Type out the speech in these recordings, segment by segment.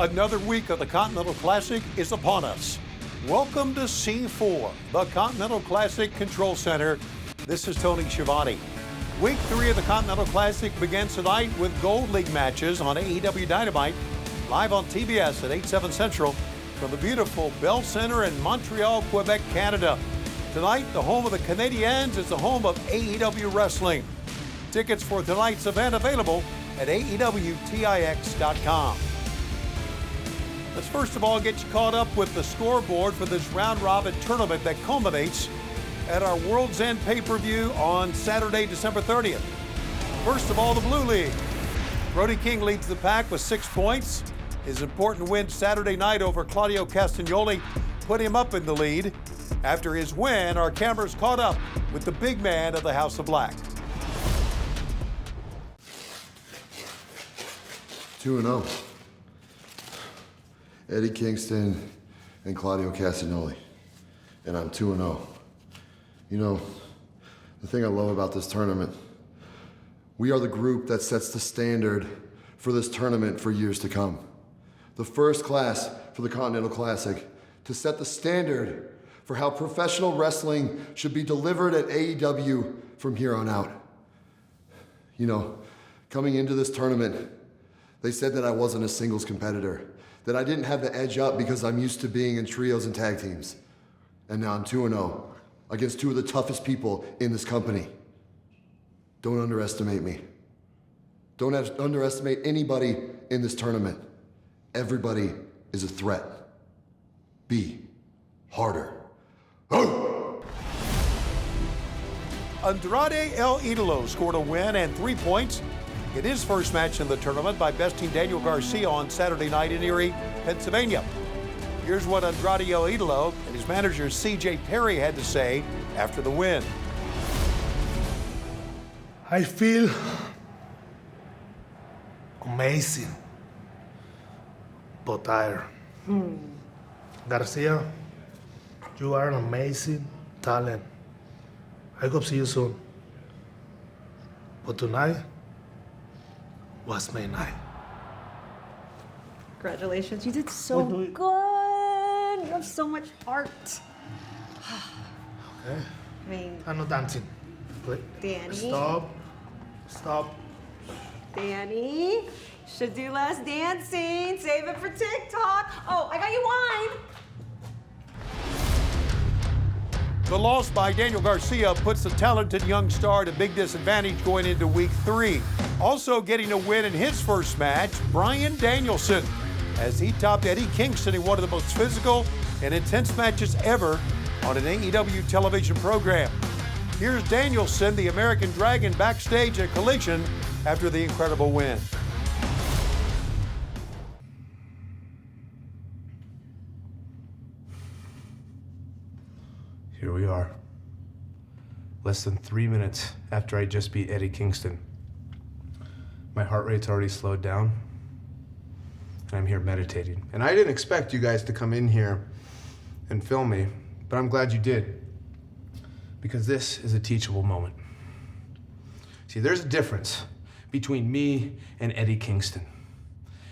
Another week of the Continental Classic is upon us. Welcome to C4, the Continental Classic Control Center. This is Tony Schiavone. Week 3 of the Continental Classic begins tonight with Gold League matches on AEW Dynamite, live on TBS at 8/7 Central from the beautiful Bell Center in Montreal, Quebec, Canada. Tonight, the home of the Canadiens is the home of AEW Wrestling. Tickets for tonight's event available at AEWTIX.com. Let's first of all get you caught up with the scoreboard for this round-robin tournament that culminates at our World's End pay-per-view on Saturday, December 30th. First of all, the Blue League. Brody King leads the pack with 6 points. His important win Saturday night over Claudio Castagnoli put him up in the lead. After his win, our cameras caught up with the big man of the House of Black. 2-0. Eddie Kingston and Claudio Castagnoli. And I'm 2-0. You know, the thing I love about this tournament, we are the group that sets the standard for this tournament for years to come. The first class for the Continental Classic to set the standard for how professional wrestling should be delivered at AEW from here on out. You know, coming into this tournament, they said that I wasn't a singles competitor, that I didn't have the edge up because I'm used to being in trios and tag teams. And now I'm 2-0 against two of the toughest people in this company. Don't underestimate me. Don't underestimate anybody in this tournament. Everybody is a threat. Be harder. Andrade El Idolo scored a win and 3 points in his first match in the tournament by besting Daniel Garcia on Saturday night in Erie, Pennsylvania. Here's what Andrade El Idolo and his manager CJ Perry had to say after the win. I feel amazing, but tired. Garcia, you are an amazing talent. I hope to see you soon. But tonight was my night. Congratulations, you did so good. You have so much heart. Okay. I mean, I'm not dancing. Wait. Danny. Stop. Danny, should do less dancing. Save it for TikTok. Oh, I got you wine. The loss by Daniel Garcia puts the talented young star at a big disadvantage going into week 3. Also getting a win in his first match, Bryan Danielson, as he topped Eddie Kingston in one of the most physical and intense matches ever on an AEW television program. Here's Danielson, the American Dragon, backstage at Collision after the incredible win. Here we are. Less than 3 minutes after I just beat Eddie Kingston. My heart rate's already slowed down, and I'm here meditating. And I didn't expect you guys to come in here and film me, but I'm glad you did, because this is a teachable moment. See, there's a difference between me and Eddie Kingston.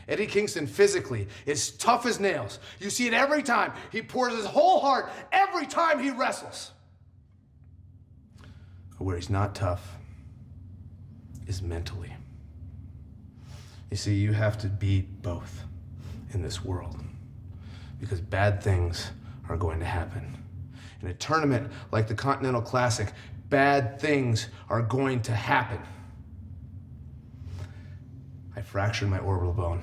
Eddie Kingston physically is tough as nails. You see it every time. He pours his whole heart every time he wrestles. Where he's not tough is mentally. You see, you have to be both in this world, because bad things are going to happen. In a tournament like the Continental Classic, bad things are going to happen. I fractured my orbital bone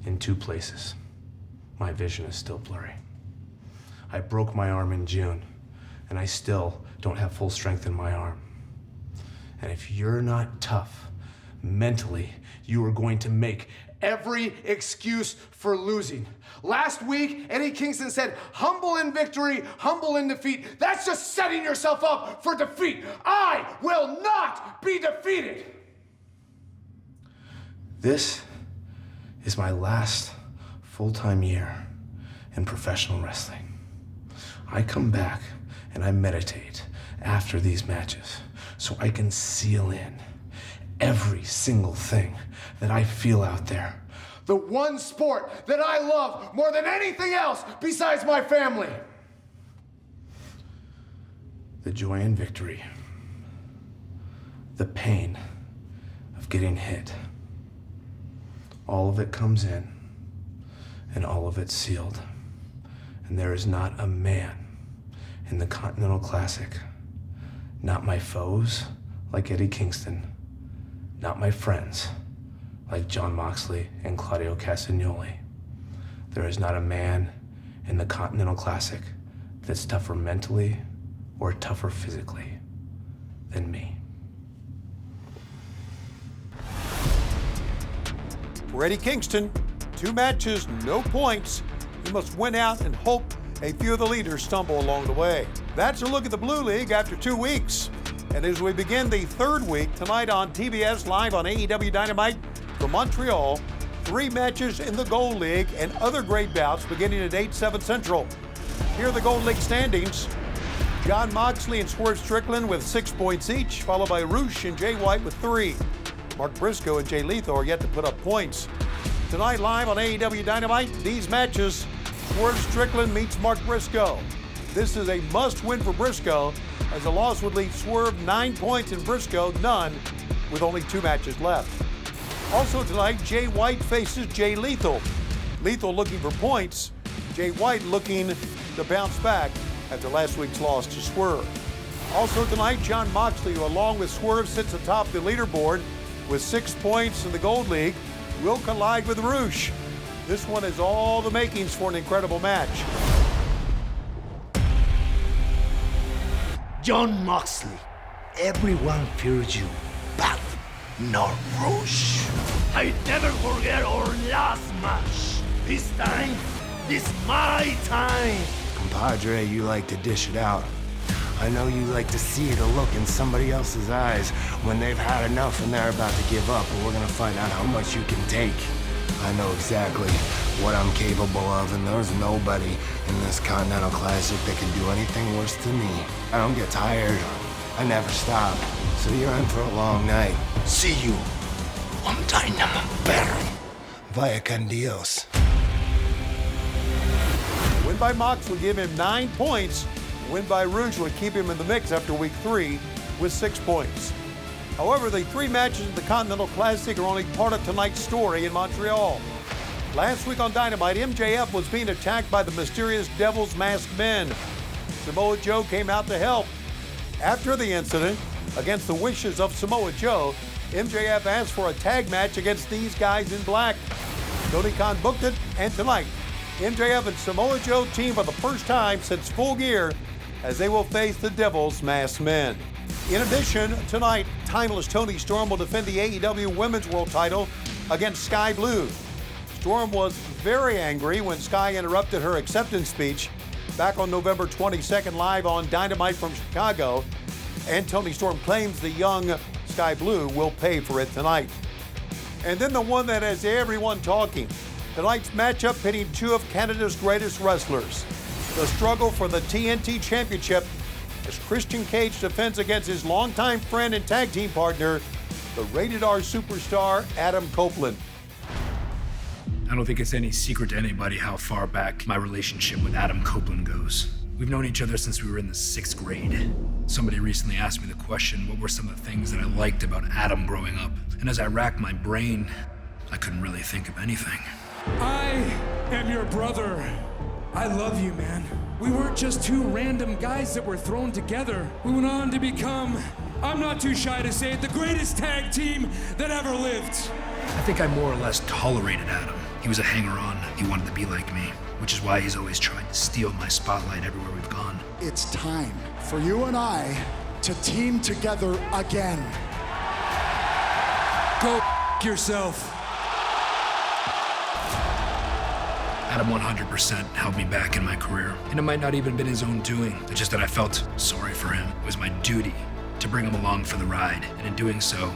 in 2 places. My vision is still blurry. I broke my arm in June, and I still don't have full strength in my arm. And if you're not tough mentally, you are going to make every excuse for losing. Last week, Eddie Kingston said, humble in victory, humble in defeat. That's just setting yourself up for defeat. I will not be defeated. This is my last full-time year in professional wrestling. I come back and I meditate after these matches so I can seal in every single thing that I feel out there. The one sport that I love more than anything else besides my family. The joy in victory. The pain of getting hit. All of it comes in, and all of it's sealed. And there is not a man in the Continental Classic, not my foes like Eddie Kingston, not my friends like Jon Moxley and Claudio Castagnoli. There is not a man in the Continental Classic that's tougher mentally or tougher physically than me. For Eddie Kingston, 2 matches, no points. He must win out and hope a few of the leaders stumble along the way. That's a look at the Blue League after 2 weeks. And as we begin the 3rd week tonight on TBS Live on AEW Dynamite from Montreal, 3 matches in the Gold League and other great bouts beginning at 8/7 Central. Here are the Gold League standings. Jon Moxley and Swerve Strickland with 6 points each, followed by Roosh and Jay White with 3. Mark Briscoe and Jay Lethal are yet to put up points. Tonight live on AEW Dynamite, these matches, Swerve Strickland meets Mark Briscoe. This is a must-win for Briscoe, as a loss would leave Swerve 9 points and Briscoe none, with only 2 matches left. Also tonight, Jay White faces Jay Lethal. Lethal looking for points, Jay White looking to bounce back after last week's loss to Swerve. Also tonight, Jon Moxley, who along with Swerve sits atop the leaderboard with 6 points in the Gold League, will collide with Roosh. This one has all the makings for an incredible match. Jon Moxley, everyone fears you, but not Roosh. I never forget our last match. This time, this my time. Compadre, you like to dish it out. I know you like to see the look in somebody else's eyes when they've had enough and they're about to give up, and we're gonna find out how much you can take. I know exactly what I'm capable of, and there's nobody in this Continental Classic that can do anything worse than me. I don't get tired. I never stop. So you're in for a long night. See you on Dynamite, perro. Vaya con Dios. A win by Mox would give him 9 points. A win by Roosh would keep him in the mix after week 3 with 6 points. However, the 3 matches in the Continental Classic are only part of tonight's story in Montreal. Last week on Dynamite, MJF was being attacked by the mysterious Devil's Masked Men. Samoa Joe came out to help. After the incident, against the wishes of Samoa Joe, MJF asked for a tag match against these guys in black. Tony Khan booked it, and tonight, MJF and Samoa Joe team for the first time since Full Gear as they will face the Devil's Masked Men. In addition, tonight, Timeless Toni Storm will defend the AEW Women's World title against Sky Blue. Storm was very angry when Sky interrupted her acceptance speech back on November 22nd live on Dynamite from Chicago, and Toni Storm claims the young Sky Blue will pay for it tonight. And then the one that has everyone talking, tonight's matchup pitting 2 of Canada's greatest wrestlers. The struggle for the TNT Championship as Christian Cage defends against his longtime friend and tag team partner, the Rated R superstar Adam Copeland. I don't think it's any secret to anybody how far back my relationship with Adam Copeland goes. We've known each other since we were in the 6th grade. Somebody recently asked me the question, what were some of the things that I liked about Adam growing up? And as I racked my brain, I couldn't really think of anything. I am your brother. I love you, man. We weren't just 2 random guys that were thrown together. We went on to become, I'm not too shy to say it, the greatest tag team that ever lived. I think I more or less tolerated Adam. He was a hanger-on. He wanted to be like me, which is why he's always tried to steal my spotlight everywhere we've gone. It's time for you and I to team together again. Go yourself. Adam 100% held me back in my career. And it might not even have been his own doing. It's just that I felt sorry for him. It was my duty to bring him along for the ride. And in doing so,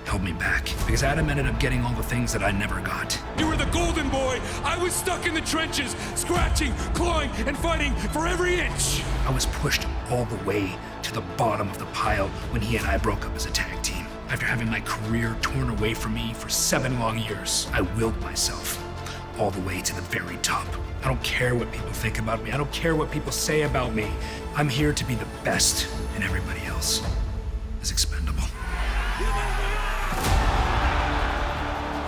held me back. Because Adam ended up getting all the things that I never got. You were the golden boy. I was stuck in the trenches, scratching, clawing, and fighting for every inch. I was pushed all the way to the bottom of the pile when he and I broke up as a tag team. After having my career torn away from me for 7 long years, I willed myself all the way to the very top. I don't care what people think about me. I don't care what people say about me. I'm here to be the best, and everybody else is expendable.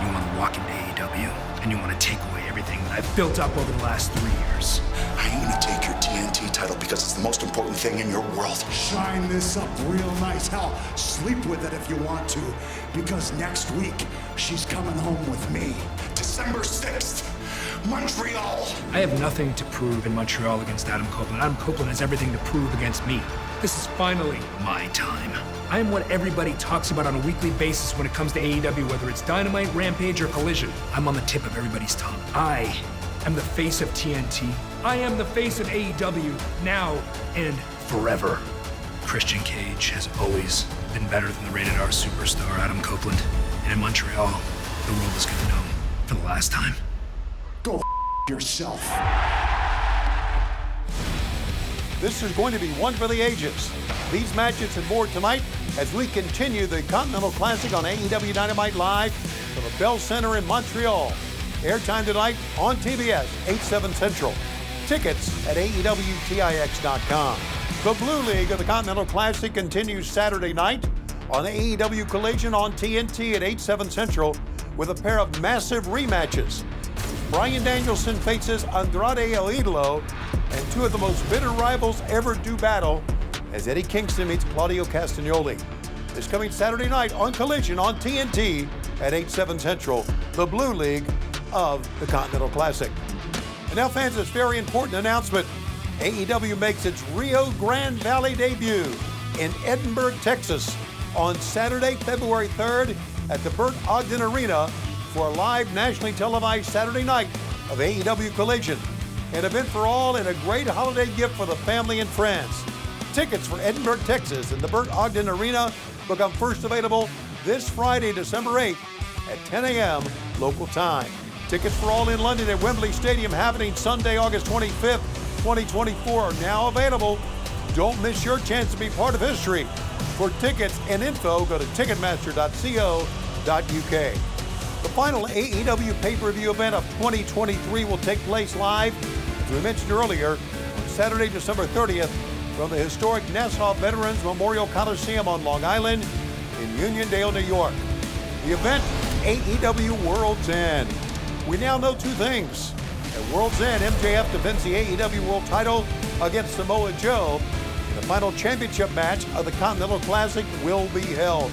You want to walk into AEW, and you want to take away everything that I've built up over the last 3 years. I'm gonna take your TNT title because it's the most important thing in your world. Shine this up real nice. Hell, sleep with it if you want to, because next week, she's coming home with me. December 6th, Montreal. I have nothing to prove in Montreal against Adam Copeland. Adam Copeland has everything to prove against me. This is finally my time. I am what everybody talks about on a weekly basis when it comes to AEW, whether it's Dynamite, Rampage, or Collision. I'm on the tip of everybody's tongue. I am the face of TNT. I am the face of AEW, now and forever. Christian Cage has always been better than the rated R superstar Adam Copeland. And in Montreal, the world is gonna know for the last time. Go yourself. This is going to be one for the ages. These matches and more tonight as we continue the Continental Classic on AEW Dynamite Live from the Bell Center in Montreal. Airtime tonight on TBS, 8/7 Central. Tickets at AEWTIX.com. The Blue League of the Continental Classic continues Saturday night on AEW Collision on TNT at 8/7 Central with a pair of massive rematches. Bryan Danielson faces Andrade El Idolo, and two of the most bitter rivals ever do battle as Eddie Kingston meets Claudio Castagnoli. This coming Saturday night on Collision on TNT at 8/7 Central, the Blue League of the Continental Classic. And now, fans, this very important announcement. AEW makes its Rio Grande Valley debut in Edinburgh, Texas on Saturday, February 3rd at the Burt Ogden Arena for a live nationally televised Saturday night of AEW Collision. An event for all and a great holiday gift for the family and friends. Tickets for Edinburgh, Texas and the Burt Ogden Arena become first available this Friday, December 8th at 10 a.m. local time. Tickets for All in London at Wembley Stadium happening Sunday, August 25th, 2024 are now available. Don't miss your chance to be part of history. For tickets and info, go to ticketmaster.co.uk. The final AEW pay-per-view event of 2023 will take place live, as we mentioned earlier, on Saturday, December 30th, from the historic Nassau Veterans Memorial Coliseum on Long Island in Uniondale, New York. The event, AEW World's End. We now know two things. At World's End, MJF defends the AEW World title against Samoa Joe, and the final championship match of the Continental Classic will be held.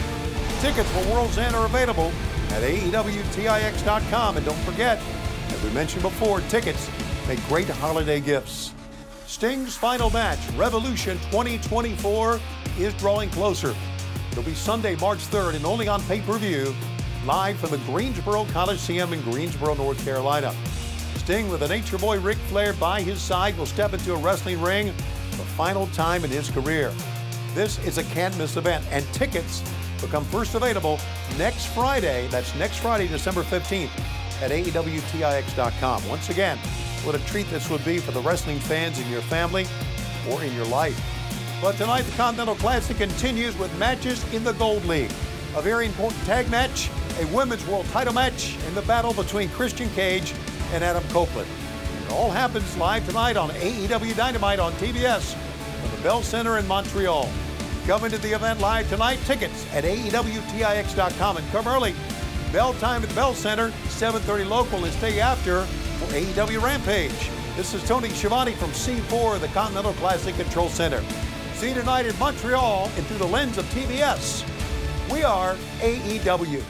Tickets for World's End are available at AEWTIX.com. And don't forget, as we mentioned before, tickets make great holiday gifts. Sting's final match, Revolution 2024, is drawing closer. It'll be Sunday, March 3rd, and only on pay-per-view, live from the Greensboro Coliseum in Greensboro, North Carolina. Sting, with the Nature Boy Ric Flair by his side, will step into a wrestling ring for the final time in his career. This is a can't-miss event, and tickets become first available next Friday. That's next Friday, December 15th, at AEWTIX.com. Once again, what a treat this would be for the wrestling fans in your family or in your life. But tonight, the Continental Classic continues with matches in the Gold League. A very important tag match, a women's world title match, and the battle between Christian Cage and Adam Copeland. It all happens live tonight on AEW Dynamite on TBS from the Bell Center in Montreal. Coming to the event live tonight, tickets at AEWTIX.com, and come early. Bell time at the Bell Center, 7:30 local, and stay after for AEW Rampage. This is Tony Schiavone from C4, the Continental Classic Control Center. See you tonight in Montreal and through the lens of TBS. We are AEW.